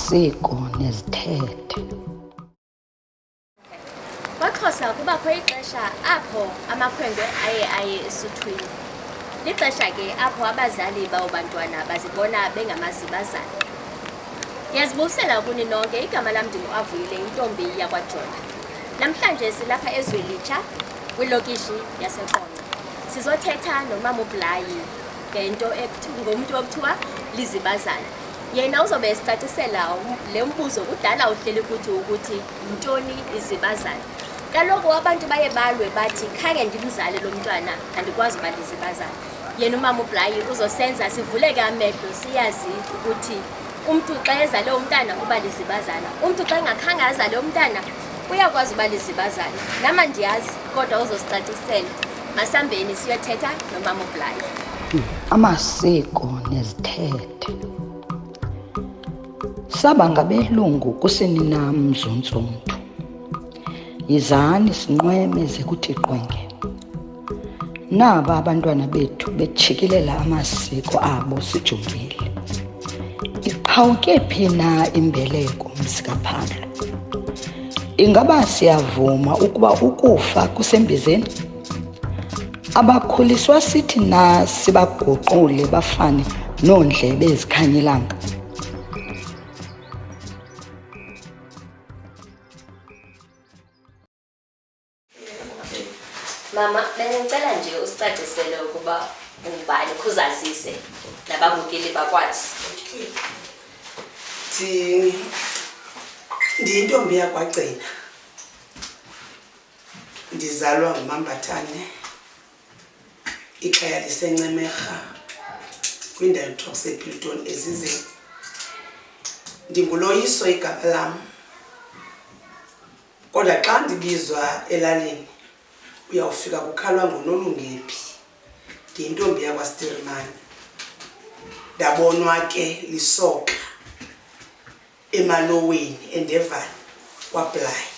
amasiko nezithethe. KwaXhosa kubakho ixesha apho amakhwenkwe aye esuthwini. Lixesha ke apho abazali bawobantwana bazibona bengamazibazana. Yazibusela kuni nonke, igama lam ndinguAvuyile, intombi yakwaJona. Namhlanje silapha eZwelitsha kwilokishi yaseQonce. Sizothetha nomama uBlayi ngento ngomntu okuthiwa lizibazana. Yena uzobe esicacisela le mbuzo kudala uhleli ukuthi yintoni izibazana. Kaloku abantu baye balwe bathi khange ndimzale lo mntwana andikwazi uba lizibazana. Yena umama uBlayi uzosenza sivuleke amehlo siyazi ukuthi umntu xa ezale umntana uba lizibazana, umntu xa engakhange azale umntana uyakwazi uba lizibazana. Nama ndiyazi kodwa uzosicacisela. Masambeni siyothetha nomama uBlayi. Amasiko nezithethe. Saba ngabelungu kusenina mzuntzuntu. Yizani sinqweme ze kuthi qwenge. Naba abantwana bethu bejikilela amasiko abo sijongile. Iqhawuke phi na imbeleko mzikaPhandlo? Ingaba siyavuma ukuba ukufa kusembizeni? Abakhuliswa sithi na sibaguqule bafane noondlebe ezikhanyilanga? Mama, bengicela nje usicacisele ukuba ungubani khuzazise nababukeli bakwazi. Ndiyintombi yakwaGcina. Ndizalwa nguMambathane. Ikhaya liseNcemerha kwindawo ekuthiwa kusePiltoni Ezizeni. Ndinguloyiso igama lam. Kodwa xa ndibizwa elalini uyawufika kukhalwa ngoNolungephi. Ndiyintombi yakwaStirimani. Ndabonwa ke lisoka eMaloweni eNdevane kwaBlayi.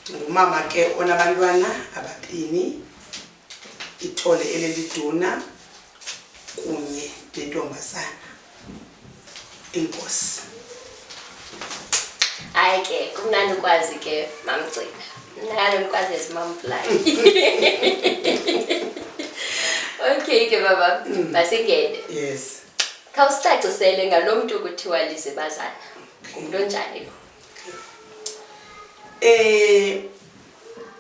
Ndingumama ke onabantwana ababini, Ithole eleliduna kunye nentombazana. Inkosi. Hayi ke kumnandi ukwazi ke mamgcina. Nalo nikwazi esimama uBlayi. Okay ke baba, masingene. Yes. Khawusicacisele ngalomuntu kuthiwa lizibazana. Umuntu onjani lo?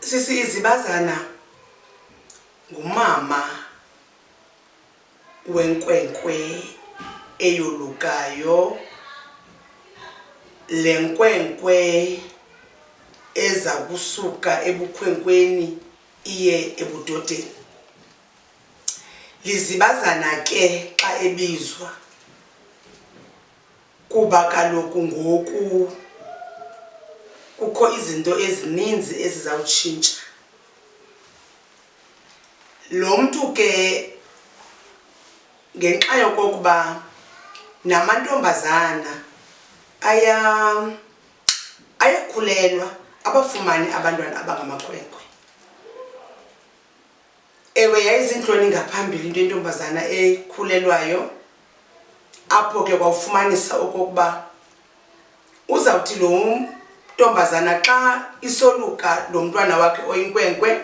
Sisi izibazana ngumama wenkwenkwe eyolukayo, lenkwenkwe eza kusuka ebukhwenkweni iye ebudodeni. Lizibazana ke xa ebizwa kuba kaloku ngoku kukho izinto ezininzi ezizawutshintsha. Lo mntu ke ngenxa yokokuba namantombazana ayakhulelwa abafumane abantwana abangamakhwenkwe. Ewe yayizintloni ngaphambili into yentombazana ekhulelwayo, apho ke kwawufumanisa okokuba uzawuthi lo ntombazana xa isoluka lo mntwana wakhe oyinkwenkwe,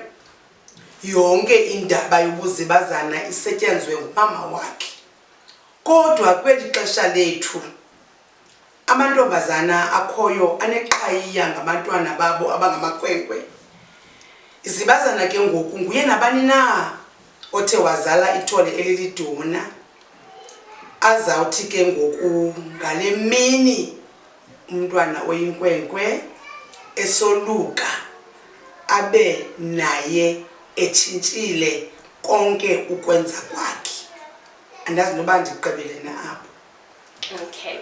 yonke indaba yobuzibazana isetyenzwe ngumama wakhe. Kodwa kweli xesha lethu amantombazana akhoyo aneqhayiya ngabantwana babo abangamakhwenkwe. Izibazana ke ngoku nguye nabani na othe wazala ithole eliliduna azawuthi ke ngoku ngale mini umntwana oyinkwenkwe esoluka abe naye etshintshile konke ukwenza kwakhe. Andazi noba ndiqebele na apho. Okay.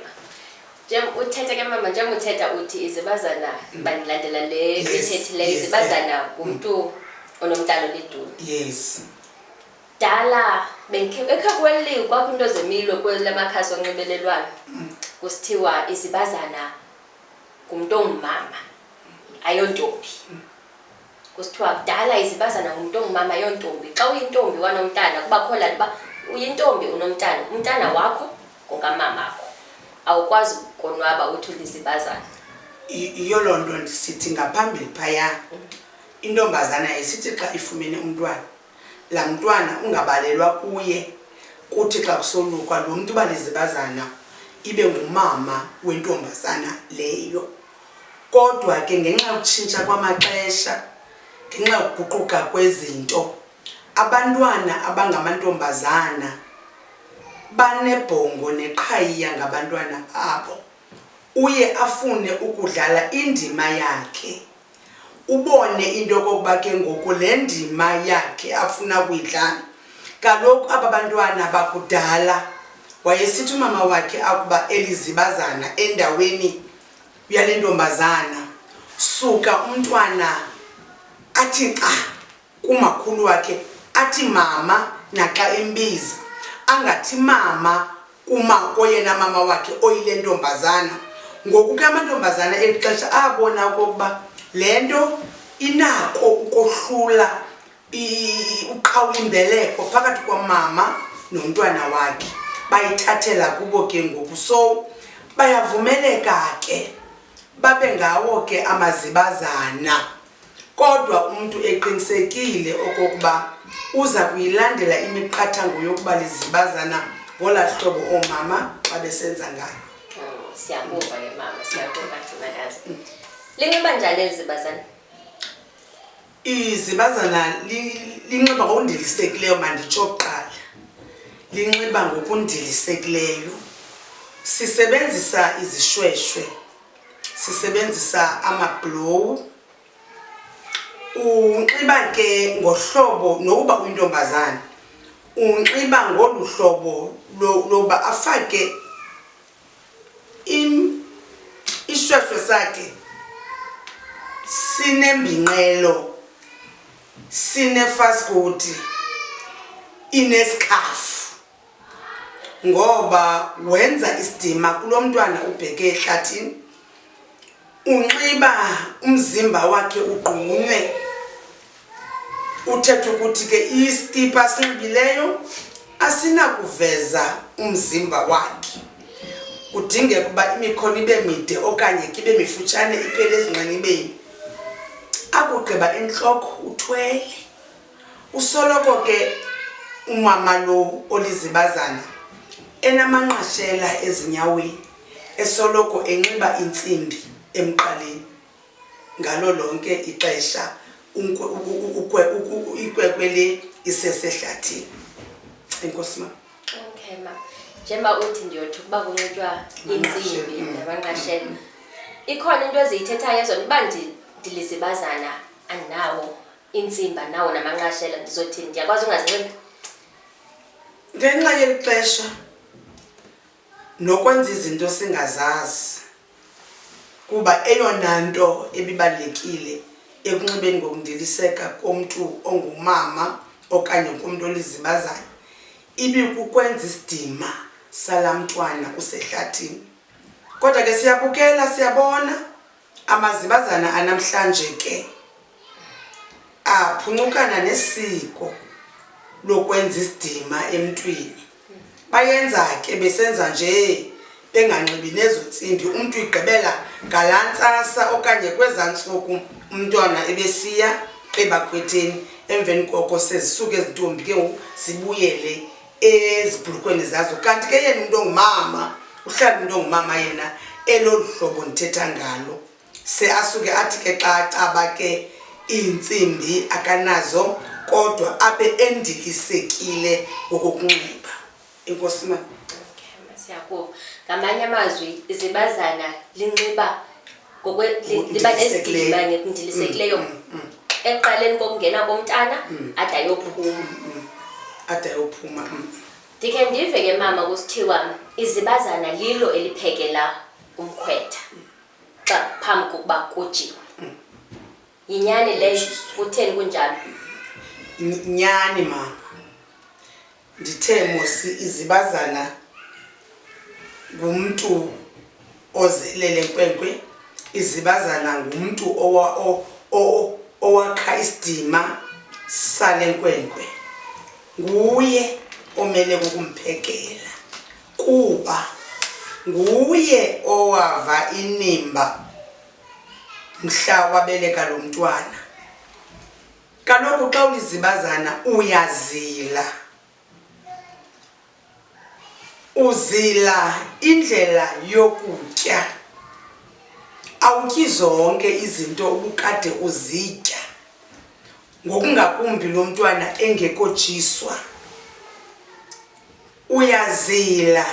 Uthetha ke mama njengoba uthetha uthi izibazana banilandela le ethethileyo izibazana umuntu onomntana oliduna. Yes. Dala ekhakweli kwakunto zemilo kwelamakhasi onxibelelwano kusithiwa izibazana ngumuntu ongumama ayontombi. Kusithiwa kudala izibazana ngumuntu ongumama ayontombi. Xa uyintombi wanomntana kuba khona uba uyintombi unomntana, umntana wakho ngokamama wakho. Awukwazi konwaba uthi ulizibazana. Iyo loo nto ndisithi ngaphambili phaya intombazana isithi xa ifumene umntwana laa mntwana ungabalelwa kuye kuthi xa kusolukwa lo mntu balizibazana ibe ngumama wentombazana leyo. Kodwa ke ngenxa yokutshintsha kwamaxesha, ngenxa yokuguquka kwezinto, abantwana abangamantombazana banebhongo neqhayiya ngabantwana babo. Uye afune ukudlala indima yakhe, ubone into yokokuba ke ngoku le ndima yakhe afuna ukuyidlala. Kaloku aba bantwana bakudala wayesithi umama wakhe akuba elizibazana endaweni yale ntombazana, suka umntwana athi nca kumakhulu wakhe, athi mama naxa embiza, angathi mama koyena mama wakhe oyile ntombazana. Ngoku ke amantombazana eli xesha abona okokuba le nto inako ukohlula uqhawula imbeleko phakathi komama nomntwana wakhe, bayithathela kubo ke ngoku. So bayavumeleka ke babe ngawo ke amazibazana, kodwa umuntu eqinisekile okokuba uza kuyilandela imiqathango yokuba lizibazana ngola hlobo oomama xa besenza ngayo. Siyabuva ke mama, siyabuva Thumakazi. Linxiba njani elizibazana? Izibazana linxiba ngokundilisekileyo, manditsho kuqala. Linxiba ngokundilisekileyo. Sisebenzisa izishweshwe, sisebenzisa amablowu. Unxiba ke ngohlobo nokuba uyintombazana, unxiba ngolu hlobo loba afake ishweshwe sakhe sinembinqelo, sinefaskoti, inesikhafu, ngoba wenza isidima kulo mntwana ubheke ehlathini. Unxiba umzimba wakhe ugqunywe, uthetha ukuthi ke iskipa asinxibileyo asinakuveza umzimba wakhe. Kudingeka ukuba imikhono ibe mide okanye kibe mifutshane iphele ezinqanibeni. Akugqiba entloko uthwele. Usoloko ke umama lo olizibazana enamanqashela ezinyaweni, esoloko enxiba intsimbi emqaleni ngalo lonke ixesha ikwekwe le isesehlathini. Enkosi mama. Okay ma. Njengoba uthi ndiyothi ukuba kunxitywa intsimbi namanqashela, ikhona into eziyithethayo ezona uba ndilizibazana andinawo intsimba nawo namanqashela ndizothini, ndiyakwazi ungazinxiba? Ngenxa yeli xesha nokwenza izinto singazazi, kuba eyona nto ebibalulekile ekunxibeni ngokundiliseka komntu ongumama okanye komntu olizibazana ibikukwenza isidima salaa mntwana usehlathini. Kodwa ke siyabukela, siyabona amazibazana anamhlanje ke aphuncukana nesiko lokwenza isidima emntwini. Bayenza ke besenza nje benganxibi nezo ntsimbi. Umntu igqibela ngalantsasa okanye kwezaa ntsuku umntwana ebesiya ebakhwetheni, emveni koko sezisuke ezintombi ke ngoku zibuyele ezibhulukweni zazo. Kanti ke yena umntu ongumama, uhlala umntu ongumama yena elolu hlobo ndithetha ngalo, se asuke athi ke xa acaba ke iintsimbi akanazo, kodwa abe endilisekile ngokokunxiba. Enkosi mama. Siyakuva. Ngamanye amazwi izibazana linxiba liba nesidima ngokundilisekileyo eqaleni kokungena komntana ade ayophuma. Ade ayophuma. Ndikhe ndive ke mama kusithiwa izibazana lilo eliphekela umkhwetha xa phambi kokuba kujiwe. Yinyani leyo? Kutheni kunjalo? Nyani mama. Ndithe mosi izibazana ngumntu ozelele nkwenkwe, izibazana ngumntu owakha isidima sale nkwenkwe. Nguye omele ukumphekela kuba nguye owava inimba mhla wabeleka lo mntwana. Kaloku xa ulizibazana uyazila. Uzila indlela yokutya. Awutyi zonke izinto ubukade uzitya. Ngokungakumbi lo mntwana engekotshiswa. Uyazila.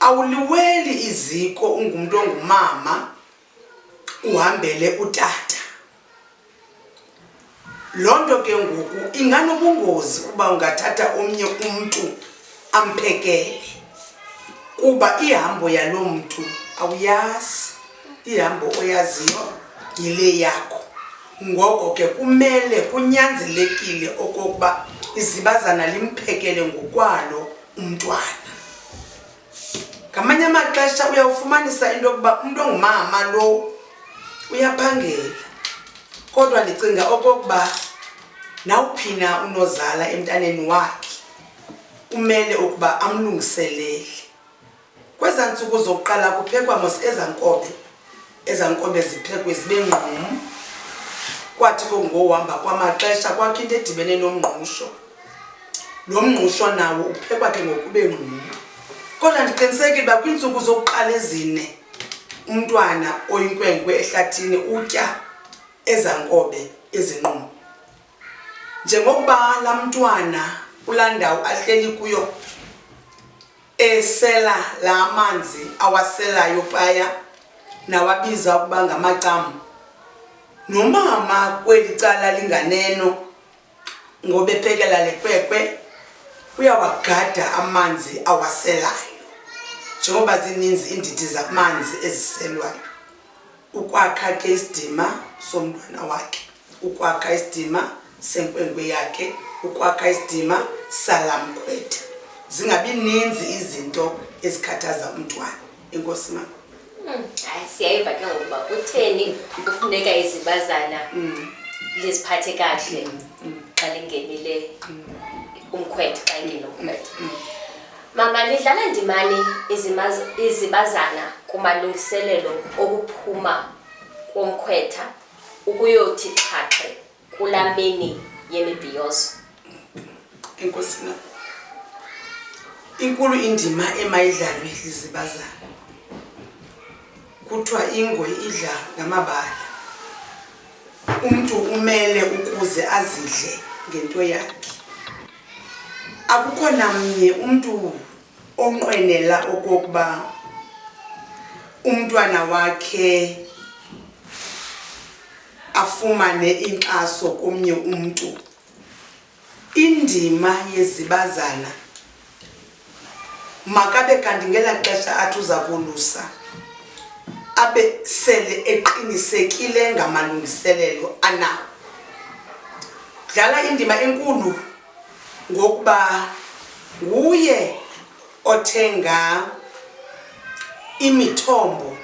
Awuliweli iziko ungumuntu ongumama uhambele utata. Lonto ke ngoku inganobungozi uba ungathatha omnye umuntu amphekele. Kuba ihambo yalo muntu awuyazi. Ihambo oyaziyo yile yakho. Ngoko ke kumele kunyanzelekile okokuba izibazana limphekele ngokwalo umntwana. Ngamanye amaxesha uyawufumanisa into yokuba umuntu ongumama lo uyaphangela. Kodwa ndicinga okokuba nawuphina unozala emntaneni wakhe umele ukuba amlungiselele. Kweza ntsuku zokuqala kuphekwa mos ezankobe ziphekwe zibe ngqum. Kwathi ngohamba kwamaxesha kwakho into edibene nomngqusho. Lo mngqusho nawo uphekwa ke ngokube ngqum. Kodwa ndiqinisekile uba kwiintsuku zokuqala ezine umntwana oyinkwenkwe ehlathini utya ezankobe ezinqum. Njengokuba la mntwana kulaa ndawo ahleli kuyo esela la manzi awaselayo phaya nawabiza ukuba ngamacamu. Nomama kweli cala linganeno ngoba ephekela lekwekwe uyawagada amanzi awaselayo. Njengoba zininzi indidi zamanzi eziselwayo. Ukwakha ke isidima somntwana wakhe. Ukwakha isidima senkwenkwe yakhe. Ukwakha isidima salamkhwetha. Zingabi ninzi izinto ezikhathaza umntwana. Enkosi mama. Siyayiva ke ngokuba kutheni kufuneka izibazana liziphathe kahle xa lingenile umkhwetha xa ingenomkhwetha. Mama, lidlala ndimani izibazana kumalungiselelo okuphuma komkhwetha ukuyothi xhaxhe kulaa mini yemibhiyozo? Enkosi mama. Inkulu indima emayidlalwe lizibazana. Kuthiwa ingwe idla ngamabala. Umuntu umele ukuze azidle ngento yakhe. Akukho namnye umuntu onqwenela okokuba umntwana wakhe afumane inkxaso komnye umuntu. Indima yezibazana makabe kanti ngela xesha athi uza kolusa abe sele eqinisekile ngamalungiselelo anawo. Dlala indima enkulu ngokuba nguye othenga imithombo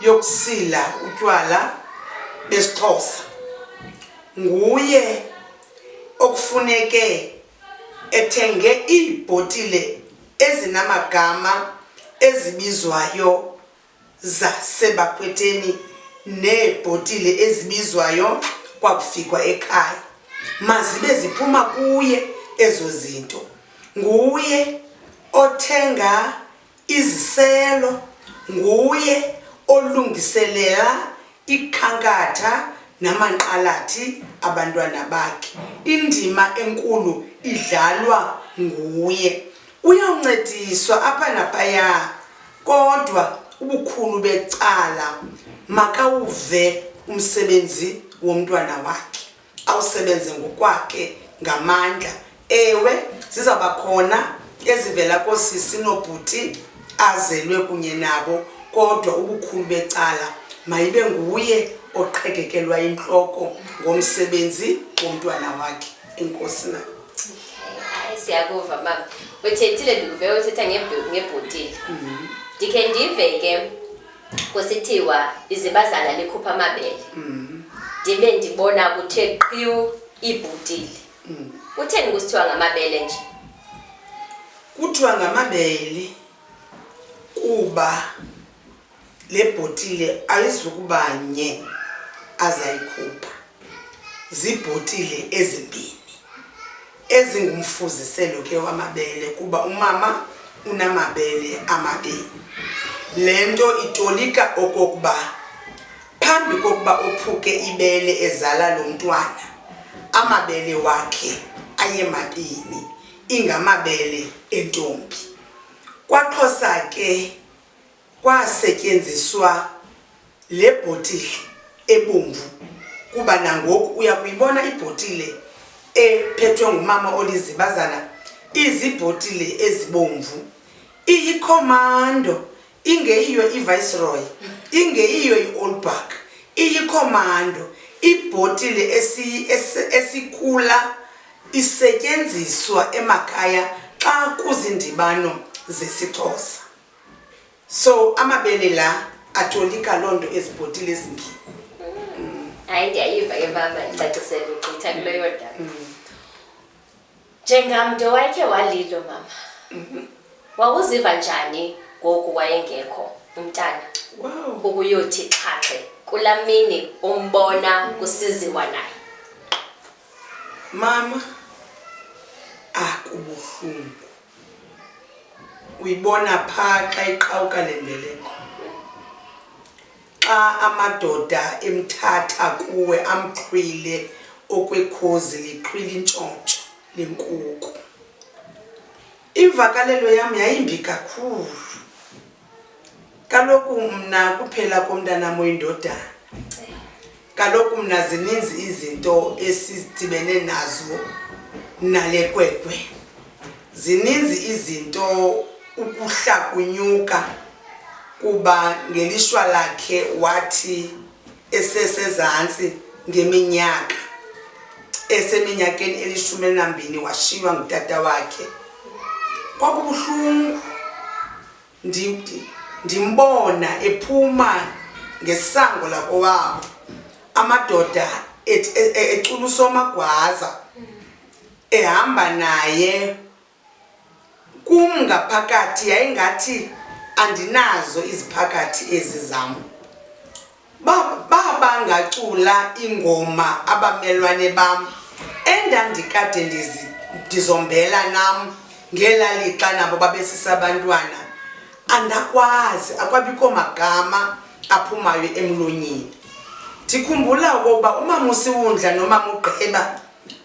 yokusila utywala besiXhosa. Nguye okufuneke ethenge iibhotile ezinamagama ezibizwayo zasebakhwetheni neebhotile ezibizwayo kwakufikwa ekhaya. Mazibe ziphuma kuye ezo zinto. Nguye othenga iziselo. Nguye olungiselela ikhankatha namanqalathi abantwana bakhe. Indima enkulu idlalwa nguye. Uyawuncediswa apha naphaya, kodwa ubukhulu becala makawuve umsebenzi womntwana wakhe. Awusebenze ngokwakhe ngamandla. Ewe zizawuba khona ezivela koosisi noobhuti azelwe kunye nabo, kodwa ubukhulu becala mayibe nguye oqhekekelwa intloko ngomsebenzi womntwana wakhe. Enkosi na. Siyakuva mama. Uthethile ndikuve uthetha ngebhotile. Ndikhe ndive ke kusithiwa izibazana likhupha amabele. Ndibe ndibona kuthe qhiwu ibhotile. Kutheni kusithiwa ngamabele nje? Kuthiwa ngamabele kuba le bhotile ayizukuba nye azayikhupha, zibhotile ezimbini ezingumfuziselo ke wamabele kuba umama unamabele amabini. Lento itolika okokuba phambi kokuba ophuke ibele ezala lo mntwana, amabele wakhe ayemabini, ingamabele entombi. KwaXhosa ke kwasetyenziswa le bhotile ebomvu kuba nangoku uyakuyibona ibhotile ephethwe ngumama olizibazana, izibhotile ezibomvu, iyicommando, ingeyiyo iviceroy, ingeyiyo iOldbuck, iyicommando. Ibhotile esikhula isetyenziswa emakhaya xa kuzindibano zesiXhosa. So amabele la atolika lonto ezibhotile ezimbini. Hayi ndiyayiva ke mama, ndicacisele ugqitha kuleyo ndaba. Njengamntu owayekhe walilo mama, wawuziva njani ngoku wayengekho umntana? Wow. Ukuyothi xhaxhe kulaa mini umbona kusiziwa naye? Mama, kubuhlungu. Uyibona phaa xa iqhawuka le mbeleko, xa amadoda emthatha kuwe amxhwile okwekhozi liqhwile intshontsho lenkuku. Imvakalelo yam yayimbi kakhulu. Kaloku mna kuphela komntanam oyindodana. Kaloku mna zininzi izinto esidibene nazo nale kwekwe. Zininzi izinto ukuhlakunyuka kuba ngelishwa lakhe wathi esesezantsi ngeminyaka, eseminyakeni 12 washiywa ngutata wakhe. Kwakubuhlungu ndimbona ephuma ngesango lakowabo, amadoda ecula usomagwaza ehamba naye. Kum ngaphakathi yayingathi andinazo iziphakathi ezi zam. Babangacula ingoma abamelwane bam endandikade ndizombela nam ngelalixa nabo babesisabantwana. Andakwazi, akwabikho magama aphumayo emlonyeni. Ndikhumbula ukuba umama uSiwundla nomama uGqeba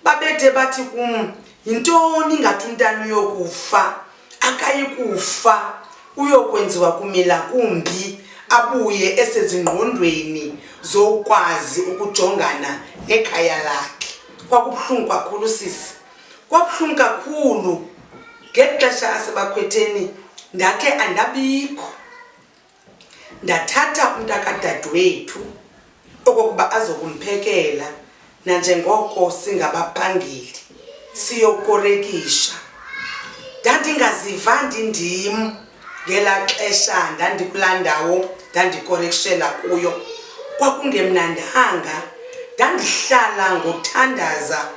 babethe bathi kum, yintoni ngathi umntana uyokufa, akayikufa, uyokwenziwa kumila kumbi, abuye esezingqondweni zokwazi ukujongana nekhaya lakhe. Kwakubuhlungu kakhulu sisi, kwabuhlungu kakhulu. Ngexesha asebakhwetheni ndakhe andabikho, ndathatha umntakadadewethu okokuba azokumphekela nanjengoko singabaphangeli siyokorekisha. Ndandingaziva ndindim ngelaa xesha ndandikulaa ndawo ndandikorekishela kuyo. Kwakungemnandanga, ndandihlala ngothandaza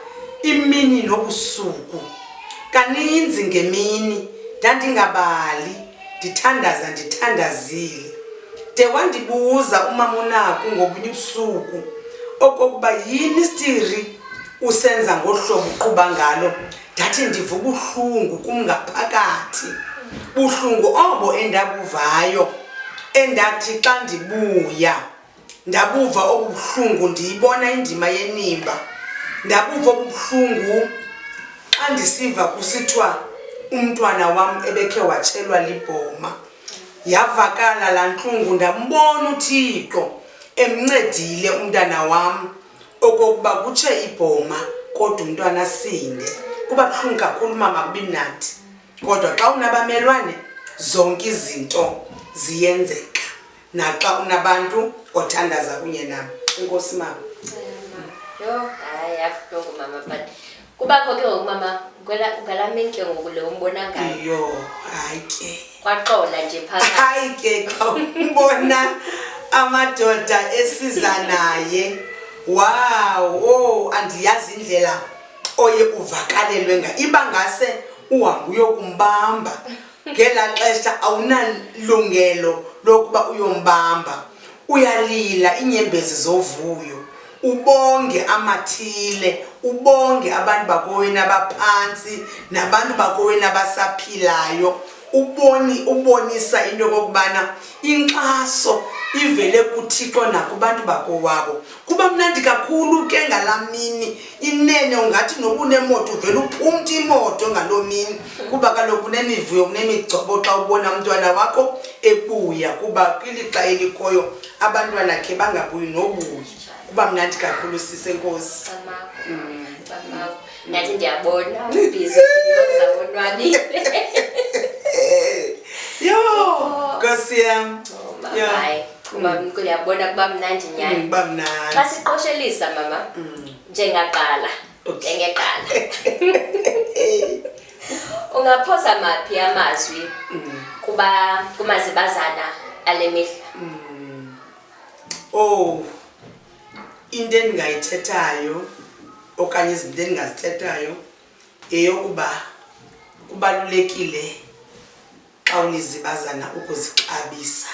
imini nobusuku. Kaninzi ngemini ndandingabali, ndithandazile. De wandibuza umama uNaku ngobunye ubusuku okokuba yini isitiri usenza ngohlobo uquba ngalo. Ndathi ndiva ubuhlungu kum ngaphakathi, buhlungu obo endabuvayo, endathi xa ndibuya ndabuva obuhlungu ndiyibona indima yenimba. Ndabuva obuhlungu xa ndisiva kusithiwa umntwana wam ebekhe watshelwa libhoma. Yavakala laa ntlungu, ndambona uThixo emncedile umntana wam okokuba kutshe ibhoma kodwa umntwana asinde. Kuba buhlungu kakhulu mama, kubi mnandi, kodwa xa unabamelwane zonke izinto ziyenzeka, naxa unabantu othandaza kunye nabo. Enkosi mama. Yo, hayi abuhlungu mama, but kubakho ke ngoku mama ngalaa mini ke ngoku le umbona ngayo. Yo, hayi ke Kwaxola nje phakathi. hayi ke xa umbona amadoda esiza naye, wow, andiyazi indlela oye uvakalelwe iba ngase uhambe uyokumbamba ngela xesha awunalungelo lokuba uyombamba. Uyalila inyembezi zovuyo, ubonge amathile, ubonge abantu bakowena abaphansi nabantu bakowena abasaphilayo. Ubonisa into yokubana inkxaso ivele kuThixo nakubantu bakowabo. Kuba mnandi kakhulu ke ngalamini inene, ungathi noba unemoto uvele uphumta imoto ngaloo mini, kuba kaloku unemivuyo unemigcobo xa ubona umntwana wakho ebuya, kuba kwilixa elikhoyo abantwana khe bangabuyi nobuyi. Kuba mnandi kakhulu sisenkosi. Nathi ndiyabona ubhizi uzawonwabile. Yo, Nkosi yam. Hayi, uyabona kuba mnandi nyani. Kuba mnandi. Xa siqoshelisa mama, njengaqala, ungaphosa maphi amazwi kumazibazana ale mihla? Oh, into endingayithethayo okanye izinto endingazithethayo yeyokuba kubalulekile xa ulizibazana ukuzixabisa.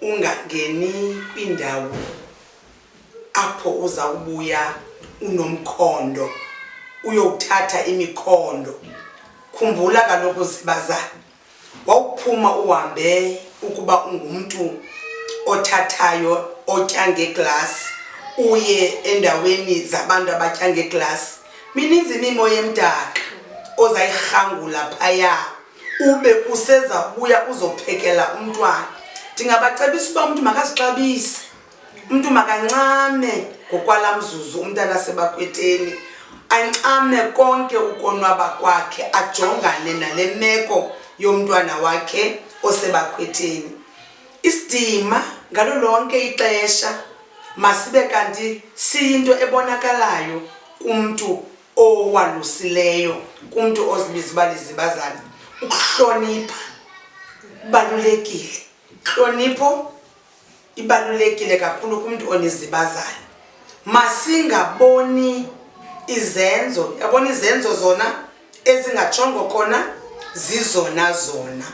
Ungangeni kwindawo apho uzawubuya unomkhondo uyothatha imikhondo. Khumbula kaloku uzibazana wawuphuma uhambe ukuba ungumntu othathayo otya ngeglasi uye endaweni zabantu abatya ngeglasi. Mininzi imimo yemdaka ozayirhangula phaya ube usezabuya uzophekela umntwana. Ndingabacebisa uba umntu makazixabise, umntu makancame ngokwala mzuzu umntana sebakhwetheni, ancame konke ukonwaba kwakhe, ajongane nale meko yomntwana wakhe osebakhwetheni. Isidima ngalo lonke ixesha masibe kanti siyinto ebonakalayo kumntu owalusileyo, kumntu ozibiza uba lizibazana. Ukuhlonipha kubalulekile. Hlonipho ibalulekile kakhulu kumntu onizibazana. Masingaboni izenzo, yabona izenzo zona ezingajongwa khona zizona zona.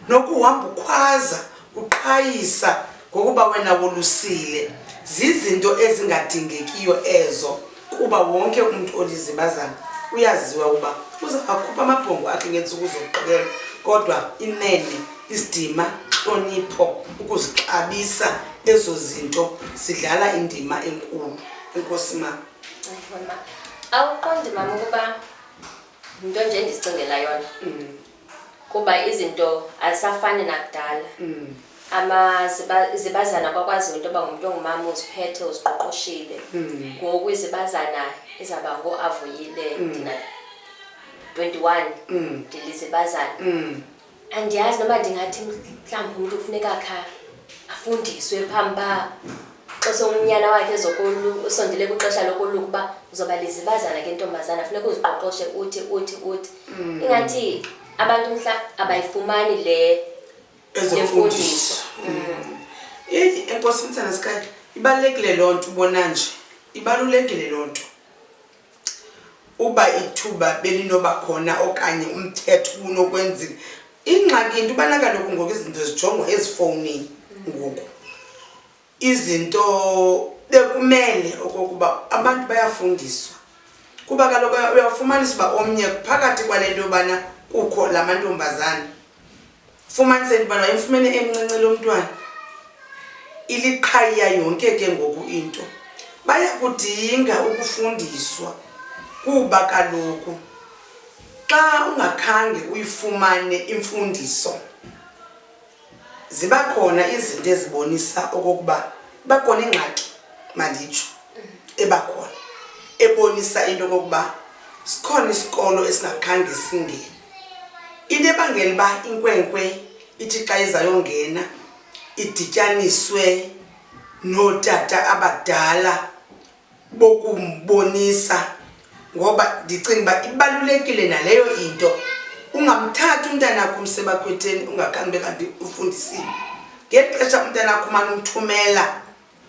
Nokuhamba ukhwaza uqhayisa ngokuba wena wolusile, zizinto ezingadingekiyo ezo, kuba wonke umuntu olizibazana uyaziwa uba uzakhupha amabhongo akhe ngeentsuku zokuqala. Kodwa inene isidima, hlonipho, ukuzixabisa, ezo zinto zidlala indima enkulu. Enkosi mama. Awuqondi mama ukuba into nje endizicingela yona kuba izinto azisafani nakudala. Izibazana kwakwaziwa into yoba ngumntu ongumama uziphethe uziqoqoshile. Ngoku izibazana izawuba ngoAvuyile ndina 21 ndilizibazana. Andiyazi noba ndingathi mhlawumbi umntu kufuneka akha afundiswe phambi uba xesomnyana wakhe usondele kwixesha lokoluka uba uzoba lizibazana ke ntombazana, funeka uziqoqoshe uthi. Ingathi abantu mhla abayifumani le ezemfundiso. Enkosi mthana Sky, ibalulekile loo nto ubona nje. Ibalulekile loo nto. Uba ithuba belinoba khona okanye umthetho unokwenziwa. Ingxaki into ubana kaloku ngoku izinto zijongwa ezifowunini ngoku. Izinto bekumele okokuba abantu bayafundiswa. Kuba kaloku uyafumanisa uba omnye phakathi kwale nto yobana kukho la mantombazana, fumaniseni ubana wayemfumene emncinci lo mntwana, iliqhayiya yonke ke ngoku into. Bayakudinga ukufundiswa kuba kaloku xa ungakhange uyifumane imfundiso, ziba khona izinto ezibonisa okokuba bakhona ingxaki manditsho ebakhona ebonisa into yokokuba sikhona isikolo esingakhange singene. Into ebangela uba inkwenkwe ithi xa izayongena idityaniswe nootata abadala bokumbonisa, ngoba ndicinga uba ibalulekile naleyo into. Ungamthathi umntanakho umsebakhwetheni ungakhange kanti ufundisiwe. Ngexesha umntanakho umane umthumela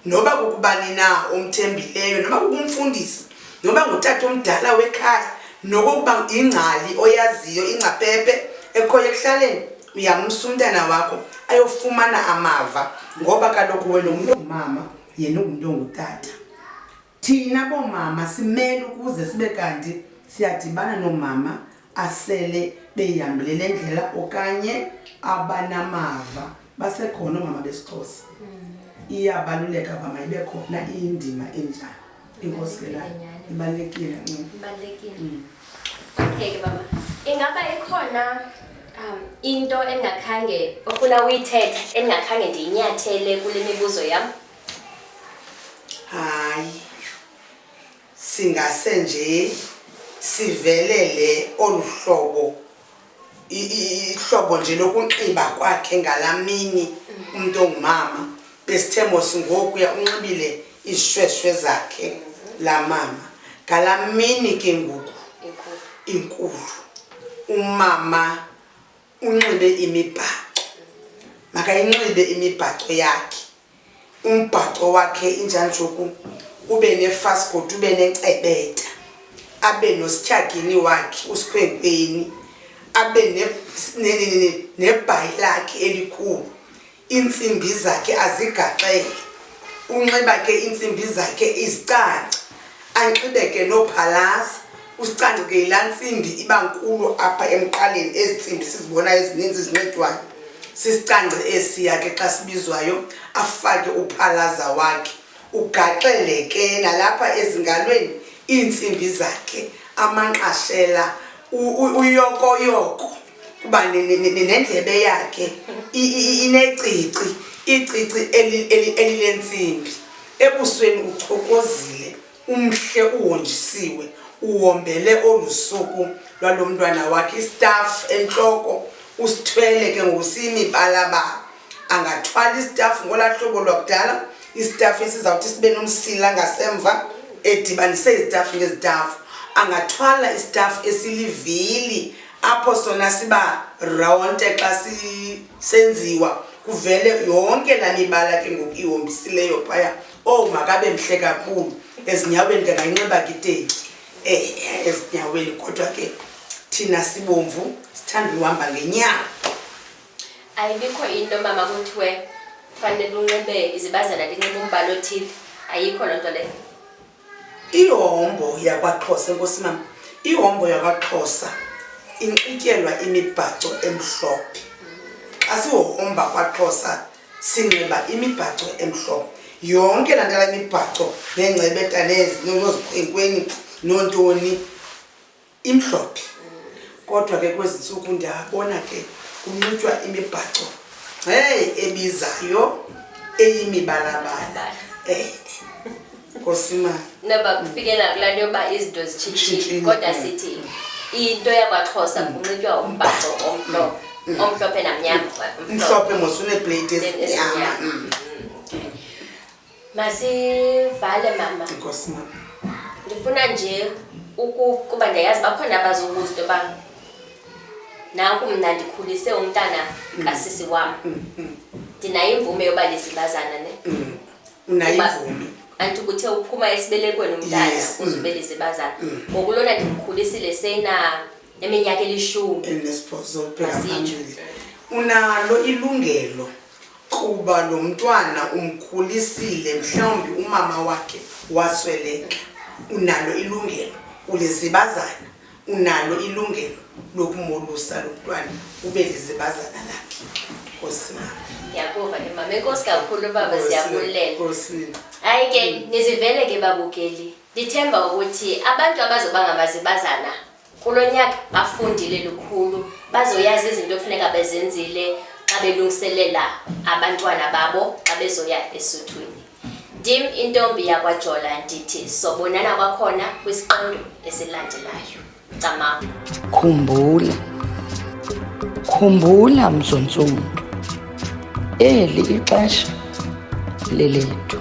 noba kukubani na omthembileyo, noba kukumfundisi, noba ngutata omdala wekhaya, nokokuba ingcali oyaziyo ingcapepe ekhoyo ekuhlaleni, uyamsa umntana wakho ayofumana amava, ngoba kaloku wena umuntu ongumama yena ungumuntu ongutata. Thina boomama simele ukuze sibe kanti siyadibana noomama asele beyihambile le ndlela okanye abanamava. Basekhona oomama besiXhosa. Iyabaluleka uba mayibe khona indima enjalo. Inkosi ke la ibalulekile. Okay ke mama, ingaba ikhona into engakhange ufuna uyithetha engakhange ndiyinyathele kule mibuzo yam? Hayi, singase nje sivelele oluhlobo ihlobo nje lokunxiba kwakhe ngalamini umuntu ongumama besithemo singokuya unxibile izishweshwe zakhe la mama ngalamini ke ngoku inkulu umama unxibe imibhaco, makayinxibe imibhaco yakhe. Umbhaco wakhe injanjoku ube nefaskoti, ube necebeta, abe nosithyagini wakhe usikhwenkweni, abe nebhayi lakhe elikhulu, iintsimbi zakhe azigaxele, unxiba ke iintsimbi zakhe izicance, anxibe ke nophalaza, usicance ke yilaa ntsimbi iba nkulu apha emqaleni, ezi ntsimbi sizibona ezininzi ezinxitywayo, sisicance esiya ke xa sibizwayo, afake uphalaza wakhe, ugaxele ke nalapha ezingalweni iintsimbi zakhe, amanqashela, uyokoyoko, kuba nendlebe yakhe inecici, icici elilentsimbi, ebusweni uchokozile, umhle uhonjisiwe, uhombele olusuku lwalo mntwana wakhe, istaff entloko usithwele ke ngosiyimibalabala. Angathwala istaff ngolaa hlobo lwakudala, istaff esizawuthi sibe nomsila ngasemva edibanise izitafu ngezitafu. Angathwala istaff esilivili apho sona siba rawonde xa senziwa kuvele yonke laa mibala ke ngoku ihombisileyo phaya. Oh, makabe mhle kakhulu, ezinyaweni ndingayinxiba kiteki ezinyaweni, kodwa ke thina sibomvu sithanda uhamba ngenyawo. Ayibikho into mama kuthiwe fanele unxibe izibazana linxibe umbala othile? Ayikho loo nto leyo? Ihombo yakwaXhosa, enkosi mama, ihombo yakwaXhosa inxityelwa imibhaco emhlophe. Xa sihohomba kwaXhosa sinxiba imibhaco emhlophe, yonke laa nto la mibhaco neengcebeta nozikhwenkweni noontoni imhlophe. Kodwa ke kwezi ntsuku ndiyabona ke kunxitywa imibhaco ebizayo eyimibalabala. Nkosi mama. Noba kufikela kulaa nto yoba izinto zitshitshile, kodwa sithi into yakwaXhosa kunxitywa umbhaco omhlophe namnyama. Mhlophe mos uneepleyiti ezimnyama. Masivale mama. Nkosi mama. Ndifuna nje kuba ndiyayazi bakhona abazobuza into yoba nanku mna ndikhulise umntana kasisi wam, ndinayo imvume yoba lizibazana ne? Unayo imvume. Anti kuthe uphuma esibelekweni umntana uzube lizibazana. Ngokulona ndimkhulisile sena eminyaka 10. Unalo ilungelo kuba lo mntwana umkhulisile, mhlawumbi umama wakhe wasweleka. Unalo ilungelo ulizibazana, unalo ilungelo lokumolusa lo mntwana ube lizibazana lakhe. Nkosi mama. Ndiyakuva ke mama, enkosi kakhulu baba, siyabulela. Hayi ke nizivele ke babukeli, ndithemba ukuthi abantu abazoba ngamazibazana kulo nyaka bafundile lukhulu, bazoyazi izinto ekufuneka bezenzile xa belungiselela abantwana babo xa bezoya esuthwini. Ndim intombi yakwaJola, ndithi sobonana kwakhona kwisiqendu esilandelayo. Cama. Khumbula mzontsundu, eli ixesha lelethu.